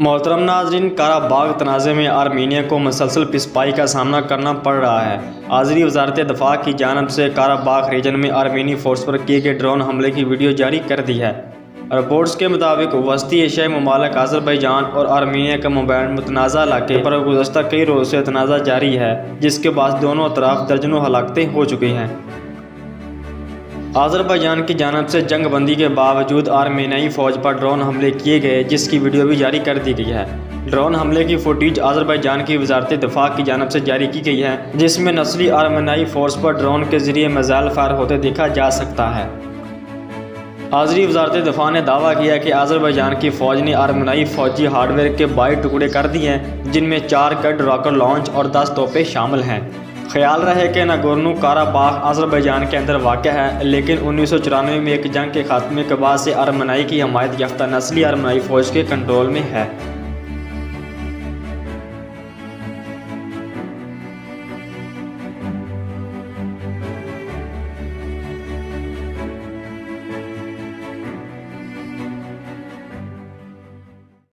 मोहतरम नाज़रीन, काराबाग तनाज़े में आर्मीनिया को मुसलसल पिसपाई का सामना करना पड़ रहा है। आज़री वज़ारत दफ़ा की जानब से काराबाग रीजन में आर्मीनी फ़ोर्स पर किए गए ड्रोन हमले की वीडियो जारी कर दी है। रिपोर्ट्स के मुताबिक वस्ती एशियाई ममालिक अज़रबैजान और आर्मीनिया का मुतनाज़ा इलाके पर गुज़श्ता कई रोज़ से तनाज़ा जारी है, जिसके बाद दोनों तरफ दर्जनों हलाकतें हो चुकी हैं। अज़रबैजान की जानब से जंग बंदी के बावजूद आर्मेनियाई फ़ौज पर ड्रोन हमले किए गए, जिसकी वीडियो भी जारी कर दी गई है। ड्रोन हमले की फुटेज अज़रबैजान की वज़ारत दिफ़ा की जानब से जारी की गई है, जिसमें नस्ली आर्मेनियाई फ़ोर्स पर ड्रोन के ज़रिए मिसाइल फायर होते देखा जा सकता है। आज़री वज़ारत दिफ़ा ने दावा किया कि अज़रबैजान की फ़ौज ने आर्मेनियाई फ़ौजी हार्डवेयर के 22 टुकड़े कर दिए हैं, जिनमें 4 गड रॉकेट लॉन्च और 10 तोपें शामिल हैं। ख्याल रहे कि नागोर्नो काराबाग अज़रबैजान के अंदर वाक़या है, लेकिन 1994 में एक जंग के खात्मे के बाद से आर्मेनिया की हमायत याफ्ता नस्ली आर्मेनियाई फ़ौज के कंट्रोल में है।